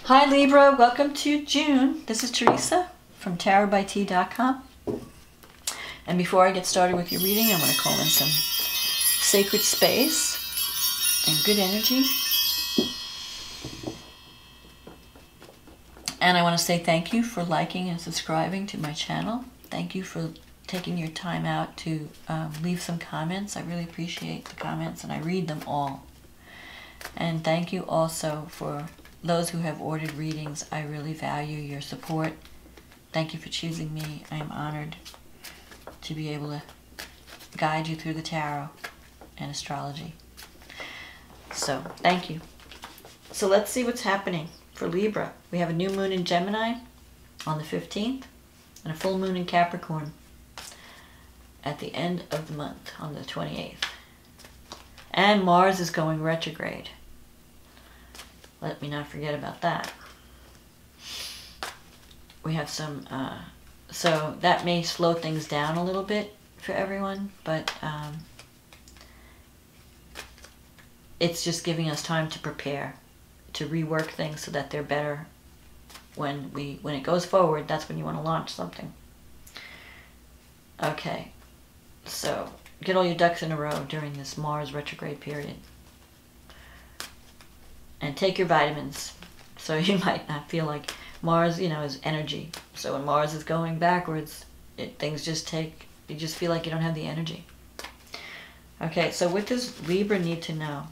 Hi Libra, welcome to June. This is Teresa from tarotbyt.com. And before I get started with your reading, I want to call in some sacred space and good energy. And I want to say thank you for liking and subscribing to my channel. Thank you for taking your time out to leave some comments. I really appreciate the comments and I read them all. And thank you also for those who have ordered readings. I really value your support. Thank you for choosing me. I am honored to be able to guide you through the tarot and astrology. So, thank you. So let's see what's happening for Libra. We have a new moon in Gemini on the 15th and a full moon in Capricorn at the end of the month on the 28th. And Mars is going retrograde. Let me not forget about that. We have some, so that may slow things down a little bit for everyone, but it's just giving us time to prepare, to rework things so that they're better when it goes forward. That's when you want to launch something. Okay, so get all your ducks in a row during this Mars retrograde period. And take your vitamins, so you might not feel like Mars, you know, is energy. So when Mars is going backwards, things just you just feel like you don't have the energy. Okay, so what does Libra need to know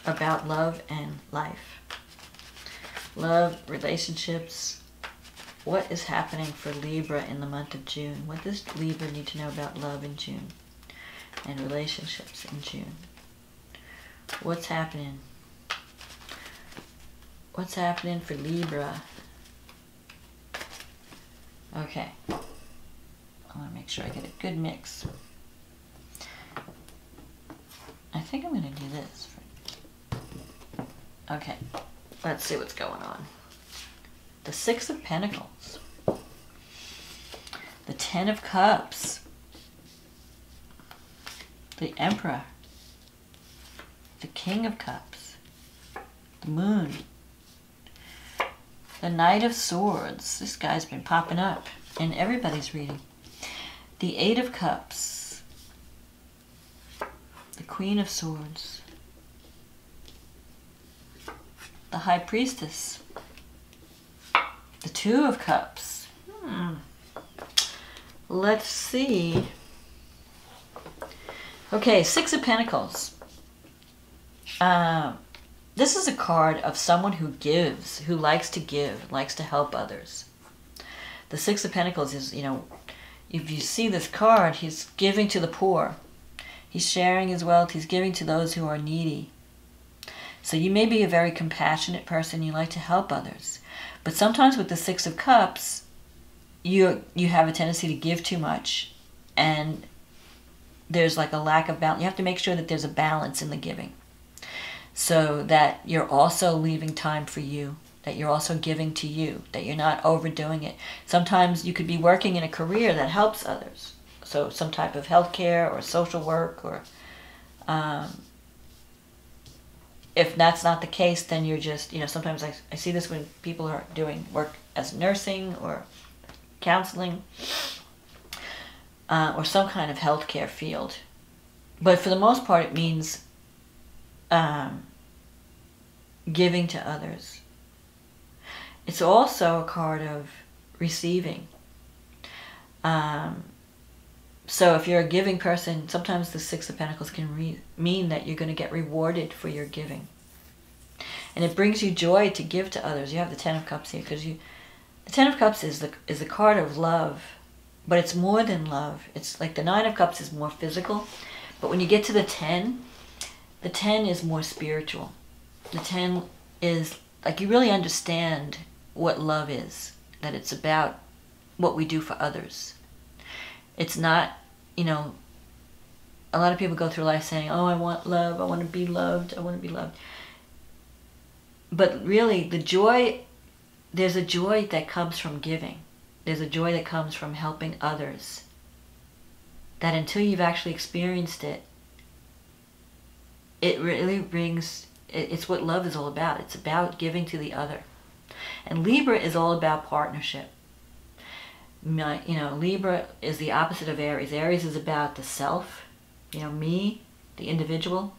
about love and life? Love, relationships. What is happening for Libra in the month of June? What does Libra need to know about love in June and relationships in June? What's happening? What's happening for Libra? Okay. I want to make sure I get a good mix. I think I'm going to do this. Okay. Let's see what's going on. The Six of Pentacles. The Ten of Cups. The Emperor. The King of Cups, the Moon, the Knight of Swords. This guy's been popping up in everybody's reading. The Eight of Cups, the Queen of Swords, the High Priestess, the Two of Cups. Let's see. Okay, Six of Pentacles. This is a card of someone who gives, who likes to give, likes to help others. The Six of Pentacles is, you know, if you see this card, he's giving to the poor. He's sharing his wealth. He's giving to those who are needy. So you may be a very compassionate person. You like to help others. But sometimes with the Six of Cups, you have a tendency to give too much. And there's like a lack of balance. You have to make sure that there's a balance in the giving, so that you're also leaving time for you, that you're also giving to you, that you're not overdoing it. Sometimes you could be working in a career that helps others, so some type of healthcare or social work, or if that's not the case, then you're just, you know, sometimes I see this when people are doing work as nursing or counseling or some kind of healthcare field. But for the most part, it means giving to others. It's also a card of receiving. So if you're a giving person, sometimes the Six of Pentacles can mean that you're going to get rewarded for your giving. And it brings you joy to give to others. You have the Ten of Cups here, because the Ten of Cups is the card of love, but it's more than love. It's like the Nine of Cups is more physical, but when you get to the 10 is more spiritual. The 10 is like you really understand what love is, that it's about what we do for others. It's not, you know, a lot of people go through life saying, oh, I want love, I want to be loved, I want to be loved. But really, the joy, there's a joy that comes from giving. There's a joy that comes from helping others, that until you've actually experienced it, it really brings It's what love is all about. It's about giving to the other. And Libra is all about partnership. Libra is the opposite of Aries. Aries is about the self, me, the individual.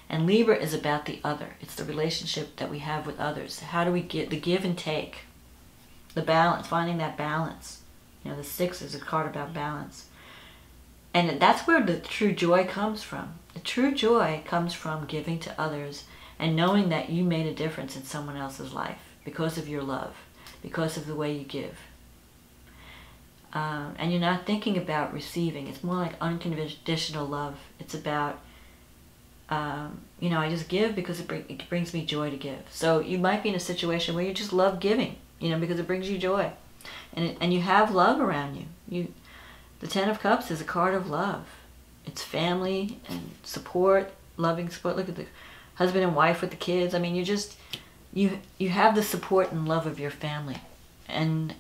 And Libra is about the other. It's the relationship that we have with others. How do we get the give and take? The balance, finding that balance. The 6 is a card about balance. And that's where the true joy comes from. The true joy comes from giving to others and knowing that you made a difference in someone else's life because of your love, because of the way you give. And you're not thinking about receiving. It's more like unconditional love. It's about, I just give because it brings me joy to give. So you might be in a situation where you just love giving, because it brings you joy. And you have love around you. The 10 of Cups is a card of love. It's family and support, loving support. Look at the husband and wife with the kids. I mean, you have the support and love of your family. And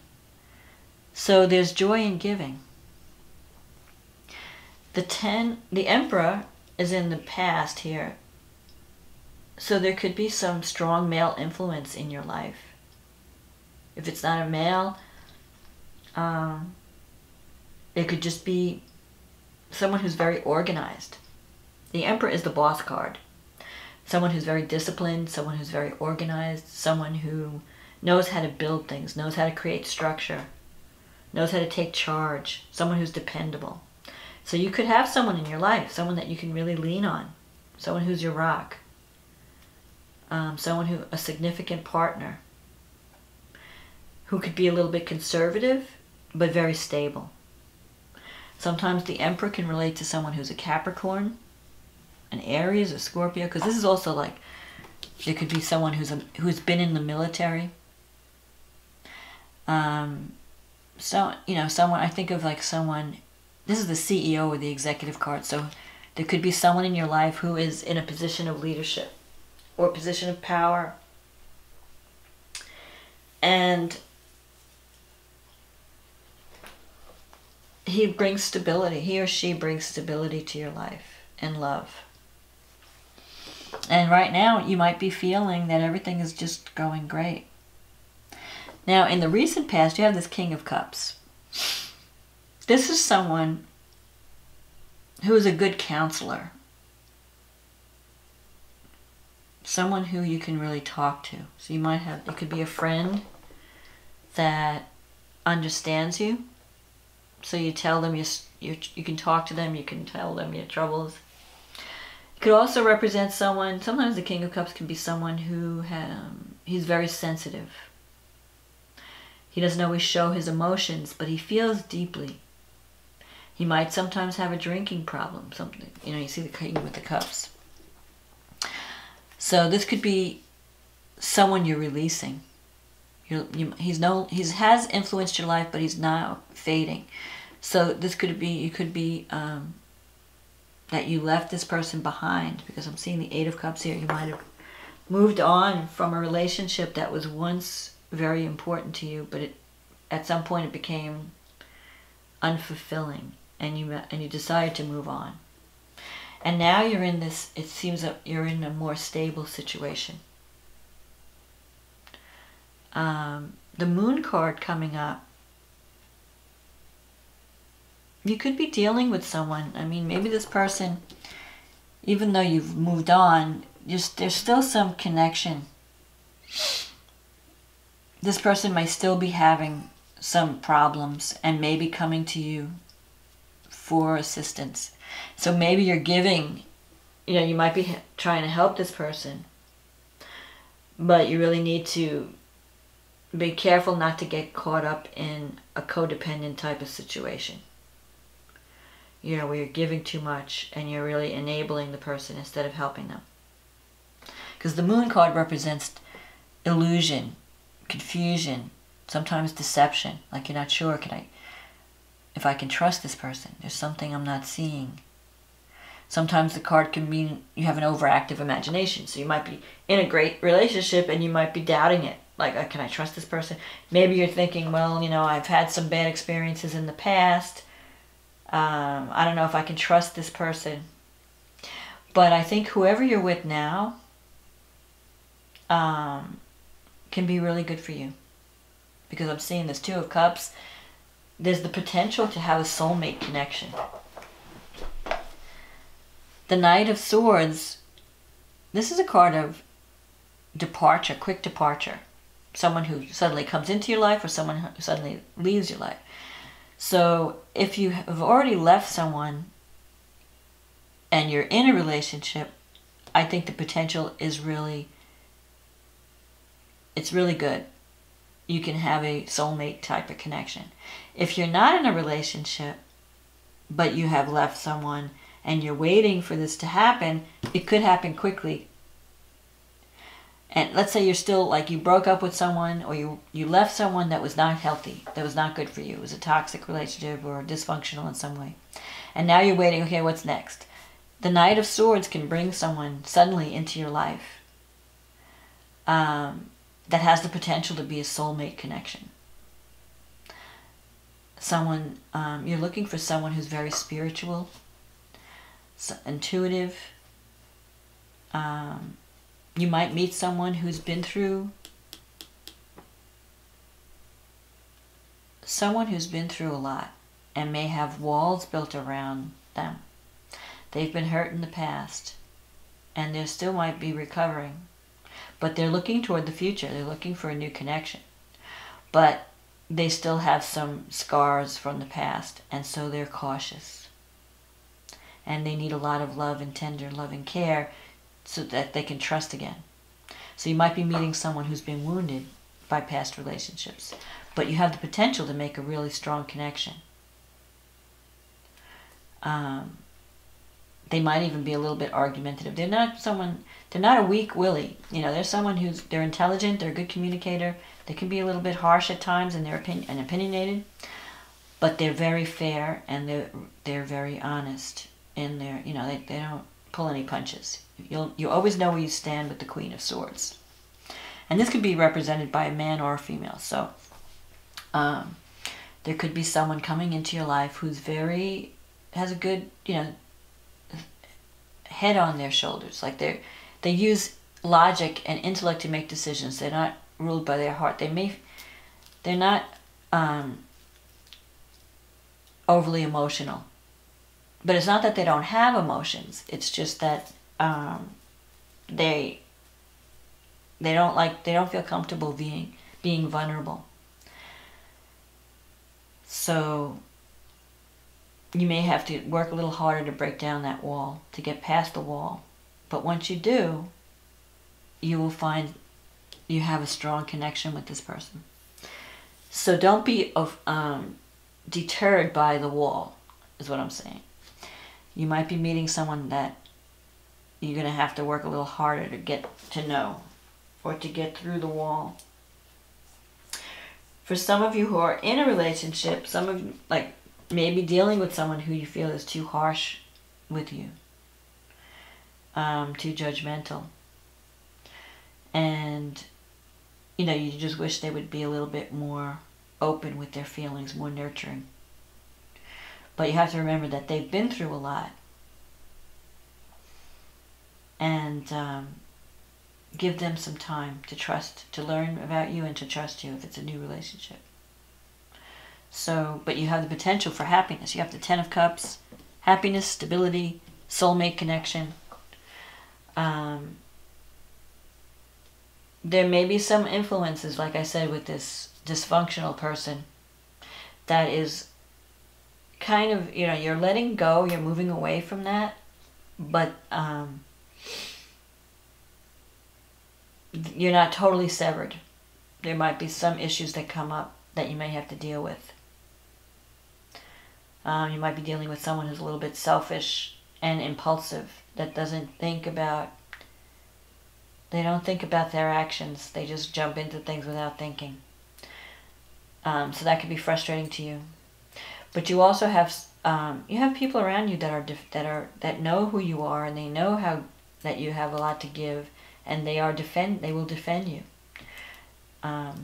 so there's joy in giving. The Emperor is in the past here. So there could be some strong male influence in your life. If it's not a male, it could just be someone who's very organized. The Emperor is the boss card. Someone who's very disciplined, someone who's very organized, someone who knows how to build things, knows how to create structure, knows how to take charge, someone who's dependable. So you could have someone in your life, someone that you can really lean on, someone who's your rock, a significant partner, who could be a little bit conservative, but very stable. Sometimes the Emperor can relate to someone who's a Capricorn, an Aries, a Scorpio, because this is also like, there could be someone who's been in the military. Someone, I think of like someone, this is the CEO or the executive card, so there could be someone in your life who is in a position of leadership or a position of power. And he brings stability. He or she brings stability to your life and love. And right now, you might be feeling that everything is just going great. Now, in the recent past, you have this King of Cups. This is someone who is a good counselor. Someone who you can really talk to. So you might have, it could be a friend that understands you. So you tell them, you can talk to them, you can tell them your troubles. It could also represent someone, sometimes the King of Cups can be someone who, he's very sensitive. He doesn't always show his emotions, but he feels deeply. He might sometimes have a drinking problem, something. You see the King with the Cups. So this could be someone you're releasing. He has influenced your life, but he's now fading. So this could be, that you left this person behind, because I'm seeing the 8 of Cups here. You might have moved on from a relationship that was once very important to you, but at some point it became unfulfilling, and you decided to move on. And now you're in this, it seems that you're in a more stable situation. The Moon card coming up, you could be dealing with someone. I mean, maybe this person, even though you've moved on, there's still some connection. This person might still be having some problems and maybe coming to you for assistance. So maybe you're giving, you might be trying to help this person, but you really need to be careful not to get caught up in a codependent type of situation. Where you're giving too much and you're really enabling the person instead of helping them. Because the Moon card represents illusion, confusion, sometimes deception. Like you're not sure, if I can trust this person? There's something I'm not seeing. Sometimes the card can mean you have an overactive imagination. So you might be in a great relationship and you might be doubting it. Like, can I trust this person? Maybe you're thinking, well, I've had some bad experiences in the past. I don't know if I can trust this person. But I think whoever you're with now, can be really good for you. Because I'm seeing this Two of Cups. There's the potential to have a soulmate connection. The Knight of Swords, this is a card of departure, quick departure. Someone who suddenly comes into your life or someone who suddenly leaves your life. So if you have already left someone and you're in a relationship, I think the potential is really, it's really good. You can have a soulmate type of connection. If you're not in a relationship, but you have left someone and you're waiting for this to happen, it could happen quickly. And let's say you're still, like, you broke up with someone or you left someone that was not healthy, that was not good for you. It was a toxic relationship or dysfunctional in some way. And now you're waiting, okay, what's next? The Knight of Swords can bring someone suddenly into your life that has the potential to be a soulmate connection. Someone, you're looking for someone who's very spiritual, intuitive. You might meet someone who's been through a lot and may have walls built around them. They've been hurt in the past and they still might be recovering, but they're looking toward the future. They're looking for a new connection, but they still have some scars from the past, and so they're cautious. And they need a lot of love and tender loving care so that they can trust again. So you might be meeting someone who's been wounded by past relationships, but you have the potential to make a really strong connection. They might even be a little bit argumentative. They're not a weak willy. You know, they're someone they're intelligent, they're a good communicator. They can be a little bit harsh at times and and opinionated, but they're very fair and they're very honest in their, you know, they don't pull any punches. You always know where you stand with the Queen of Swords. And this could be represented by a man or a female. So there could be someone coming into your life who's has a good, you know, head on their shoulders. Like they use logic and intellect to make decisions. They're not ruled by their heart. They're not overly emotional. But it's not that they don't have emotions. It's just that they don't feel comfortable being vulnerable. So you may have to work a little harder to break down that wall, to get past the wall. But once you do, you will find you have a strong connection with this person. So don't be deterred by the wall, is what I'm saying. You might be meeting someone that you're going to have to work a little harder to get to know or to get through the wall. For some of you who are in a relationship, some of you, like, maybe dealing with someone who you feel is too harsh with you, too judgmental. And, you know, you just wish they would be a little bit more open with their feelings, more nurturing. But you have to remember that they've been through a lot. And give them some time to trust, to learn about you and to trust you if it's a new relationship. So, but you have the potential for happiness. You have the Ten of Cups, happiness, stability, soulmate connection. There may be some influences, like I said, with this dysfunctional person that is kind of, you know, you're letting go, you're moving away from that, but you're not totally severed. There might be some issues that come up that you may have to deal with. You might be dealing with someone who's a little bit selfish and impulsive, that doesn't think about, they don't think about their actions. They just jump into things without thinking. So that could be frustrating to you. But you also have people around you that know who you are, and they know that you have a lot to give, and they will defend you.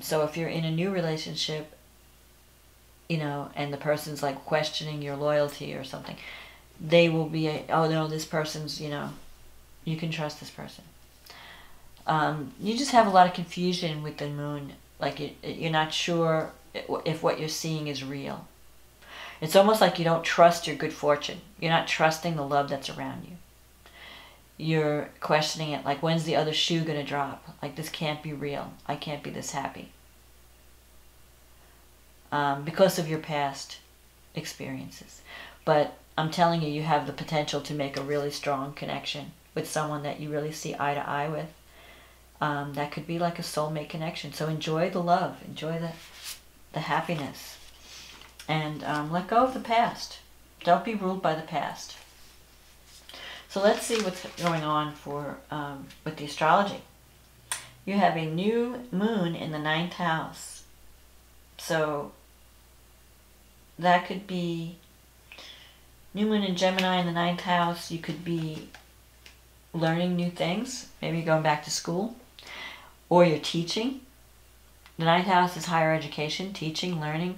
So if you're in a new relationship, you know, and the person's like questioning your loyalty or something, they will be, oh no, this person's, you know, you can trust this person. You just have a lot of confusion with the moon. Like you're not sure if what you're seeing is real. It's almost like you don't trust your good fortune. You're not trusting the love that's around you. You're questioning it, like, when's the other shoe going to drop? Like, this can't be real. I can't be this happy. Because of your past experiences. But I'm telling you, you have the potential to make a really strong connection with someone that you really see eye to eye with. That could be like a soulmate connection. So enjoy the love. Enjoy the happiness. And let go of the past. Don't be ruled by the past. So let's see what's going on for with the astrology. You have a new moon in the 9th house. So that could be new moon in Gemini in the 9th house. You could be learning new things. Maybe you're going back to school. Or you're teaching. The 9th house is higher education, teaching, learning.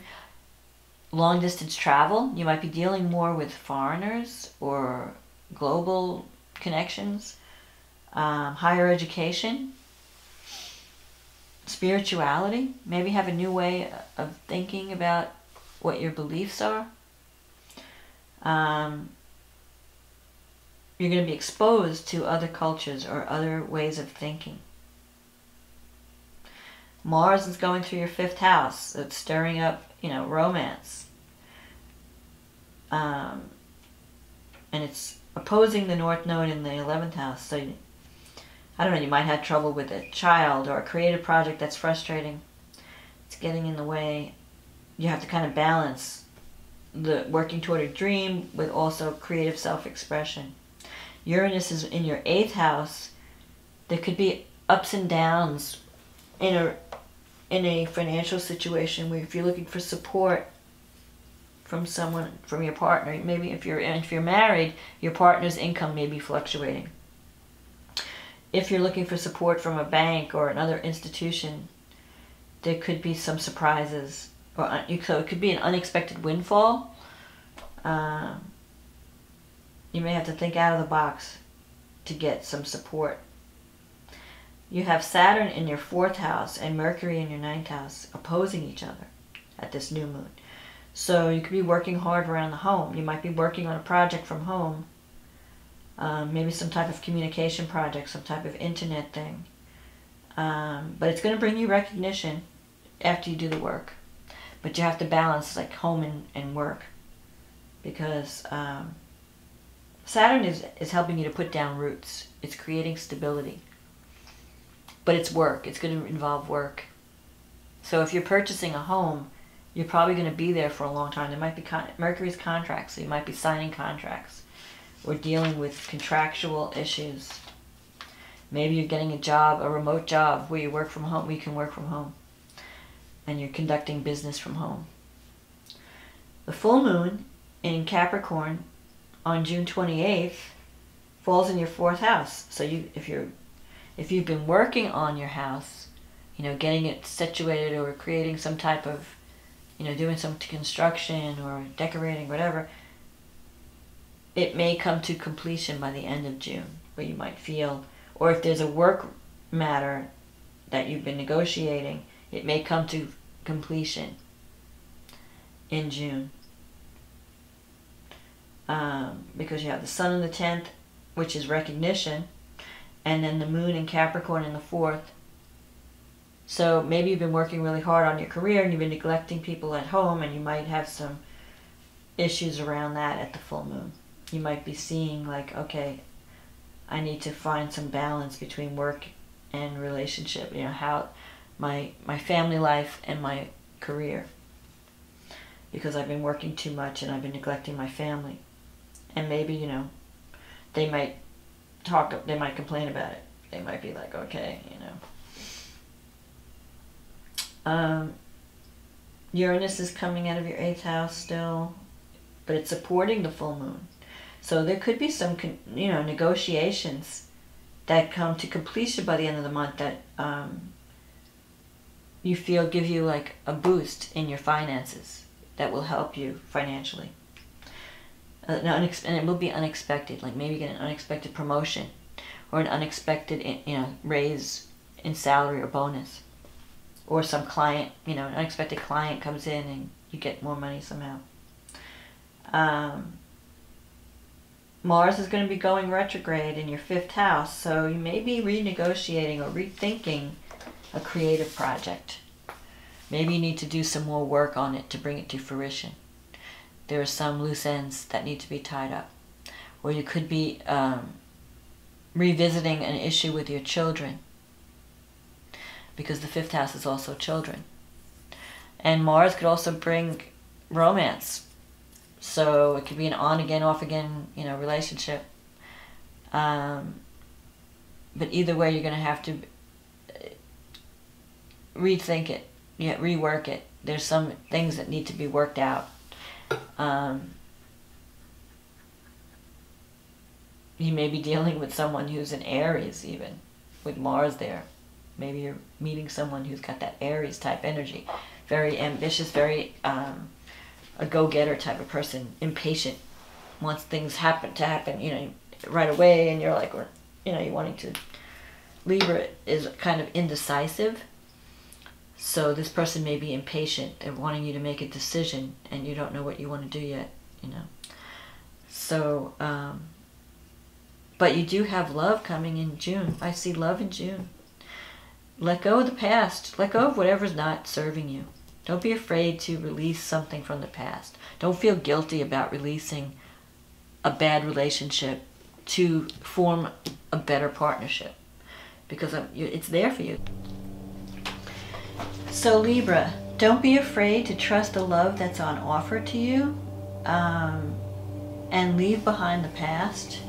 Long distance travel. You might be dealing more with foreigners or global connections, higher education, spirituality. Maybe have a new way of thinking about what your beliefs are. You're going to be exposed to other cultures or other ways of thinking. Mars is going through your 5th house. So it's stirring up, romance. And it's opposing the North Node in the 11th house. So, I don't know, you might have trouble with a child or a creative project that's frustrating. It's getting in the way. You have to kind of balance the working toward a dream with also creative self-expression. Uranus is in your 8th house. There could be ups and downs in a financial situation where if you're looking for support from someone, from your partner, maybe if you're married, your partner's income may be fluctuating. If you're looking for support from a bank or another institution, there could be some surprises, so it could be an unexpected windfall. You may have to think out of the box to get some support. You have Saturn in your 4th house and Mercury in your 9th house opposing each other at this new moon. So you could be working hard around the home. You might be working on a project from home. Maybe some type of communication project, some type of internet thing. But it's going to bring you recognition after you do the work. But you have to balance like home and work. Because Saturn is helping you to put down roots. It's creating stability. But it's work. It's going to involve work. So if you're purchasing a home, you're probably going to be there for a long time. There might be Mercury's contracts, so you might be signing contracts or dealing with contractual issues. Maybe you're getting a job, a remote job where you work from home, where you can work from home, and you're conducting business from home. The full moon in Capricorn on June 28th falls in your 4th house. So if you've been working on your house, getting it situated or creating some type of doing some construction or decorating, whatever, it may come to completion by the end of June, where you might feel, or if there's a work matter that you've been negotiating, it may come to completion in June. Because you have the sun in the 10th, which is recognition, and then the moon in Capricorn in the 4th. So maybe you've been working really hard on your career and you've been neglecting people at home, and you might have some issues around that at the full moon. You might be seeing like, okay, I need to find some balance between work and relationship, how my family life and my career, because I've been working too much and I've been neglecting my family. And maybe, they might complain about it. They might be like, okay, Uranus is coming out of your 8th house still, but it's supporting the full moon. So there could be some, negotiations that come to completion by the end of the month that you feel give you like a boost in your finances that will help you financially. And it will be unexpected, like maybe get an unexpected promotion, or an unexpected, raise in salary or bonus. Or some client, an unexpected client comes in and you get more money somehow. Mars is going to be going retrograde in your 5th house, so you may be renegotiating or rethinking a creative project. Maybe you need to do some more work on it to bring it to fruition. There are some loose ends that need to be tied up. Or you could be revisiting an issue with your children, because the 5th house is also children. And Mars could also bring romance. So it could be an on-again, off-again, relationship. But either way, you're going to have to rethink it, rework it. There's some things that need to be worked out. You may be dealing with someone who's an Aries, even, with Mars there. Maybe you're meeting someone who's got that Aries type energy. Very ambitious, very a go-getter type of person, impatient, wants things to happen, right away, and you're like, you're wanting to. Libra is kind of indecisive, so this person may be impatient. They're wanting you to make a decision, and you don't know what you want to do yet, So, but you do have love coming in June. I see love in June. Let go of the past. Let go of whatever's not serving you. Don't be afraid to release something from the past. Don't feel guilty about releasing a bad relationship to form a better partnership, because it's there for you. So Libra, don't be afraid to trust the love that's on offer to you, and leave behind the past.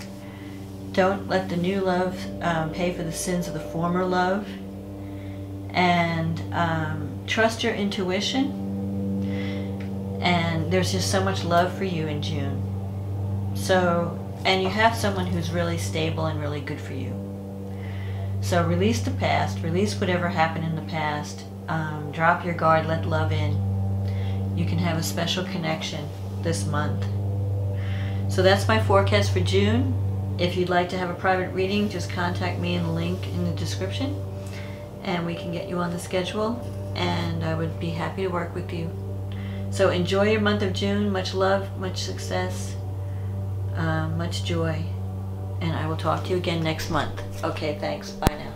Don't let the new love pay for the sins of the former love. And trust your intuition. And there's just so much love for you in June. So, and you have someone who's really stable and really good for you. So release the past. Release whatever happened in the past. Drop your guard. Let love in. You can have a special connection this month. So that's my forecast for June. If you'd like to have a private reading, just contact me in the link in the description, and we can get you on the schedule, and I would be happy to work with you. So enjoy your month of June. Much love, much success, much joy, and I will talk to you again next month. Okay, thanks. Bye now.